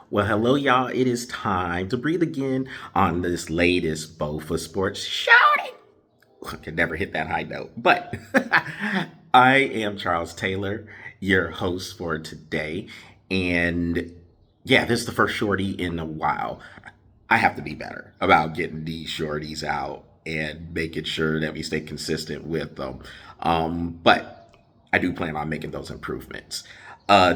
Well, hello, y'all. It is time to breathe again on this latest BOFA Sports Shortie. I can never hit that high note, but I am Charles Taylor, your host for today. And yeah, this is the first shorty in a while. I have to be better about getting these shorties out and making sure that we stay consistent with them. But I do plan on making those improvements.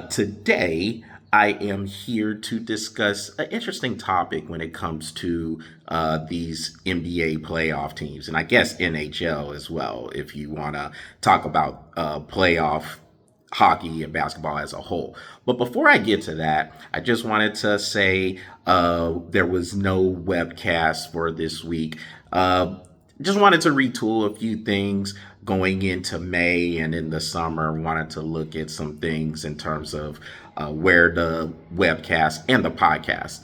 Today, I am here to discuss an interesting topic when it comes to these NBA playoff teams, and I guess NHL as well, if you want to talk about playoff hockey and basketball as a whole. But before I get to that, I just wanted to say there was no webcast for this week. Just wanted to retool a few things going into May and in the summer. Wanted to look at some things in terms of where the webcast and the podcast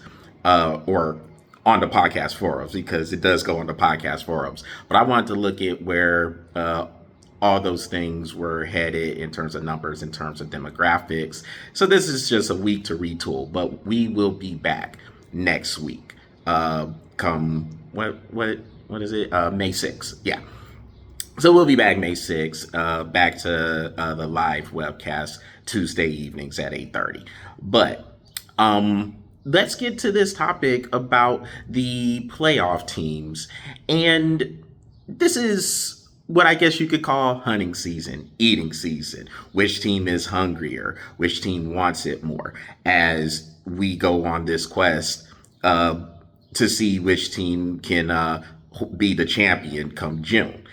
or on the podcast forums, because it does go on the podcast forums. But I wanted to look at where all those things were headed in terms of numbers, in terms of demographics. So this is just a week to retool, but we will be back next week. Come what is it? May 6th. Yeah. So we'll be back May 6th, back to the live webcast Tuesday evenings at 8:30. But let's get to this topic about the playoff teams. And this is what I guess you could call hunting season, eating season. Which team is hungrier? Which team wants it more? As we go on this quest to see which team can be the champion come June.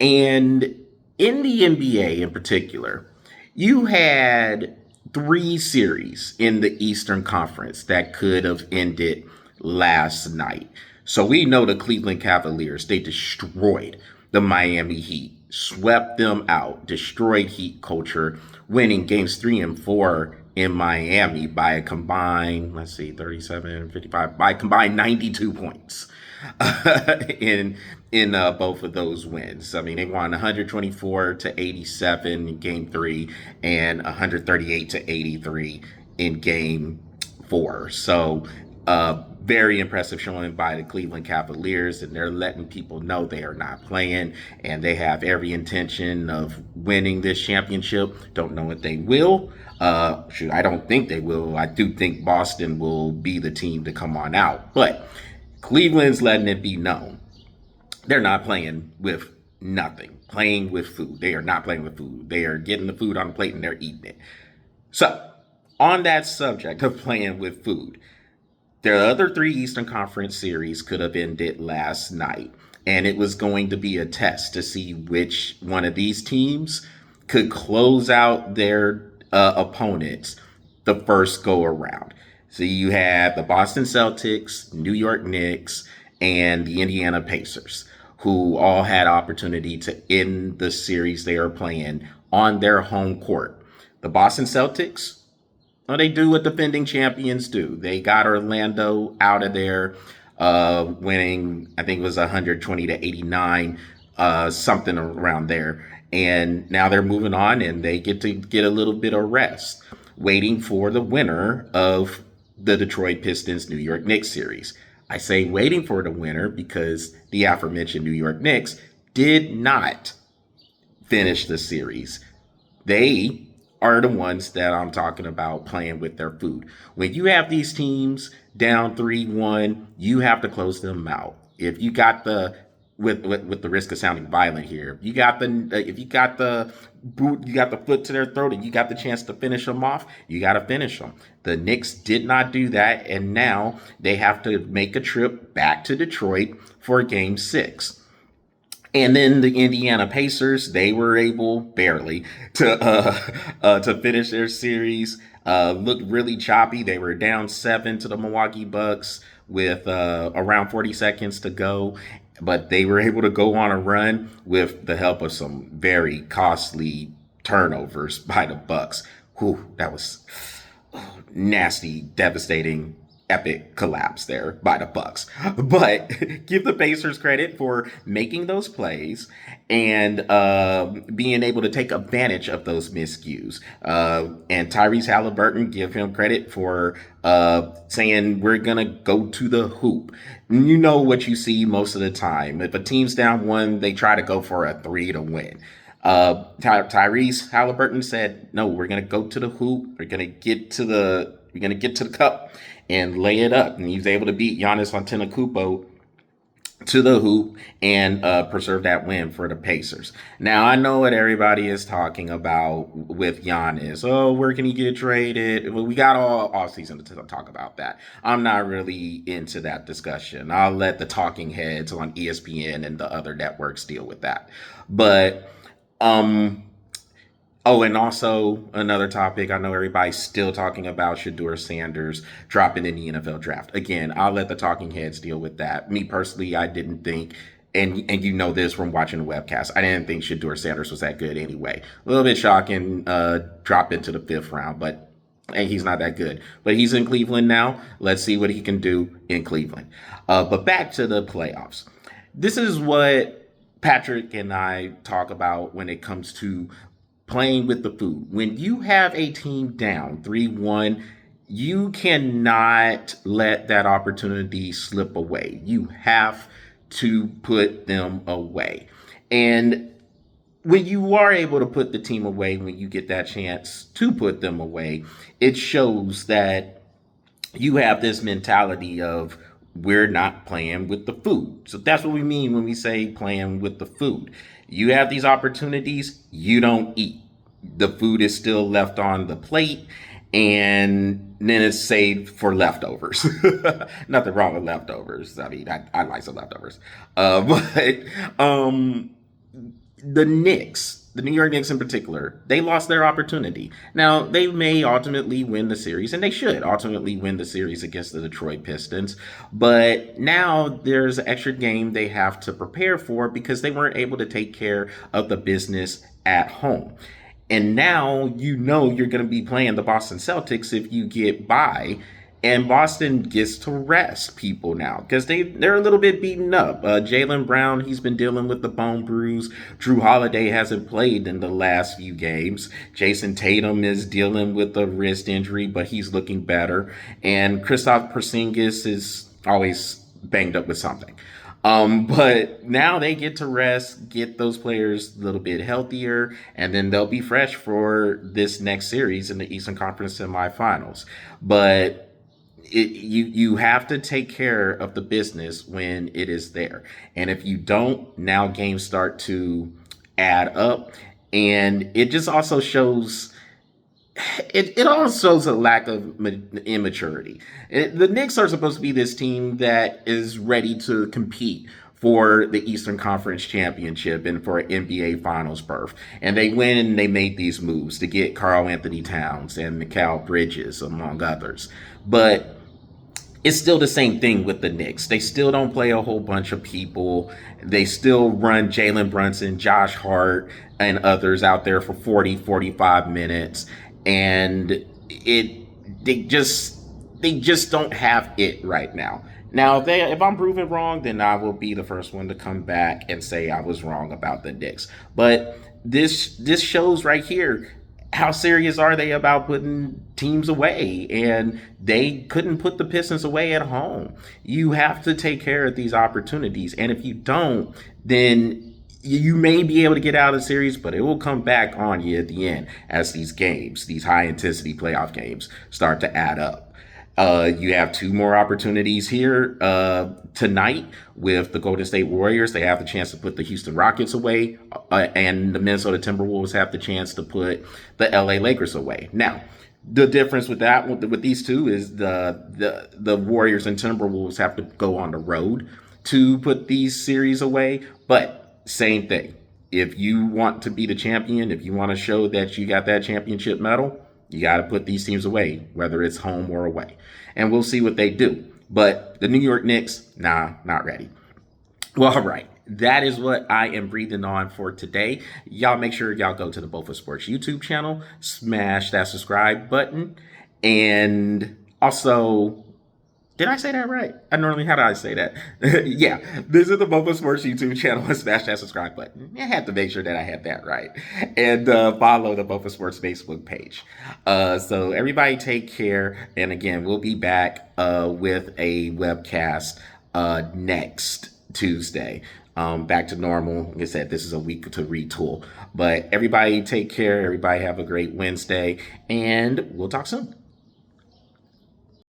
And in the NBA in particular, you had three series in the Eastern Conference that could have ended last night. So we know the Cleveland Cavaliers, they destroyed the Miami Heat, swept them out, destroyed Heat culture, winning games 3 and 4 in Miami by a combined, 37, 55, by a combined 92 points in both of those wins. I mean, they won 124-87 in Game 3 and 138-83 in Game 4. So, very impressive showing by the Cleveland Cavaliers, and they're letting people know they are not playing, and they have every intention of winning this championship. Don't know if they will. I don't think they will. I do think Boston will be the team to come on out, but Cleveland's letting it be known they're not playing with nothing, playing with food. They are not playing with food. They are getting the food on the plate and they're eating it. So, on that subject of playing with food, the other three Eastern Conference series could have ended last night, and it was going to be a test to see which one of these teams could close out their opponents the first go around. So you had the Boston Celtics, New York Knicks, and the Indiana Pacers, who all had opportunity to end the series they are playing on their home court. The Boston Celtics, well, they do what defending champions do. They got Orlando out of there, winning, I think it was 120-89, something around there. And now they're moving on and they get to get a little bit of rest, waiting for the winner of the Detroit Pistons New York Knicks series. I say waiting for the winner because the aforementioned New York Knicks did not finish the series. They are the ones that I'm talking about playing with their food. When you have these teams down 3-1, you have to close them out. If you got the with the risk of sounding violent here, you got the if you got the boot, you got the foot to their throat, and you got the chance to finish them off, you got to finish them. The Knicks did not do that, and now they have to make a trip back to Detroit for Game 6. And then the Indiana Pacers, they were able barely to finish their series. Looked really choppy. They were down 7 to the Milwaukee Bucks with around 40 seconds to go, but they were able to go on a run with the help of some very costly turnovers by the Bucks. Whew, that was nasty, devastating epic collapse there by the Bucks. But give the Pacers credit for making those plays and being able to take advantage of those miscues. And Tyrese Halliburton, give him credit for saying we're gonna go to the hoop. You know what you see most of the time. If a team's down one, they try to go for a three to win. Tyrese Halliburton said, "No, we're gonna go to the hoop. We're gonna get to the cup and lay it up." And he was able to beat Giannis Antetokounmpo to the hoop and preserve that win for the Pacers. Now, I know what everybody is talking about with Giannis. Oh, where can he get traded? Well, we got all season to talk about that. I'm not really into that discussion. I'll let the talking heads on ESPN and the other networks deal with that. But oh, and also another topic, I know everybody's still talking about Shedeur Sanders dropping in the NFL draft. Again, I'll let the talking heads deal with that. Me personally, I didn't think, and you know this from watching the webcast, I didn't think Shedeur Sanders was that good anyway. A little bit shocking, drop into the 5th round, but hey, he's not that good. But he's in Cleveland now. Let's see what he can do in Cleveland. But back to the playoffs. This is what Patrick and I talk about when it comes to playing with the food. When you have a team down 3-1, you cannot let that opportunity slip away. You have to put them away. And when you are able to put the team away, when you get that chance to put them away, it shows that you have this mentality of we're not playing with the food. So that's what we mean when we say playing with the food. You have these opportunities, you don't eat. The food is still left on the plate, and then it's saved for leftovers. Nothing wrong with leftovers. I mean, I like some leftovers. But the Knicks, the New York Knicks in particular, they lost their opportunity. Now, they may ultimately win the series, and they should ultimately win the series against the Detroit Pistons. But now there's an extra game they have to prepare for because they weren't able to take care of the business at home. And now you know you're going to be playing the Boston Celtics if you get by. And Boston gets to rest people now because they're a little bit beaten up. Jaylen Brown, he's been dealing with the bone bruise. Drew Holiday hasn't played in the last few games. Jason Tatum is dealing with a wrist injury, but he's looking better. And Kristaps Porzingis is always banged up with something. But now they get to rest, get those players a little bit healthier, and then they'll be fresh for this next series in the Eastern Conference semifinals. But you have to take care of the business when it is there. And if you don't, now games start to add up. And it just also shows it also shows a lack of immaturity. The Knicks are supposed to be this team that is ready to compete for the Eastern Conference Championship and for an NBA Finals berth. And they went and they made these moves to get Karl Anthony Towns and Mikal Bridges, among others. But it's still the same thing with the Knicks. They still don't play a whole bunch of people. They still run Jalen Brunson, Josh Hart, and others out there for 40, 45 minutes. And they just don't have it right now. Now, if I'm proven wrong, then I will be the first one to come back and say I was wrong about the Knicks. But this shows right here, how serious are they about putting teams away? And they couldn't put the Pistons away at home. You have to take care of these opportunities. And if you don't, then you may be able to get out of the series, but it will come back on you at the end as these games, these high intensity playoff games, start to add up. You have 2 more opportunities here tonight with the Golden State Warriors. They have the chance to put the Houston Rockets away, and the Minnesota Timberwolves have the chance to put the LA Lakers away. Now, the difference with that, with these two, is the Warriors and Timberwolves have to go on the road to put these series away, but same thing. If you want to be the champion, if you want to show that you got that championship medal, you got to put these teams away, whether it's home or away. And we'll see what they do. But the New York Knicks, nah, not ready. Well, all right. That is what I am breathing on for today. Y'all make sure y'all go to the BOFA Sports YouTube channel, smash that subscribe button, and also Did I say that right? How did I say that? Yeah, visit the BOFA Sports YouTube channel and smash that subscribe button. I had to make sure that I had that right. And follow the BOFA Sports Facebook page. So everybody take care. And again, we'll be back with a webcast next Tuesday. Back to normal. Like I said, this is a week to retool. But everybody take care. Everybody have a great Wednesday. And we'll talk soon.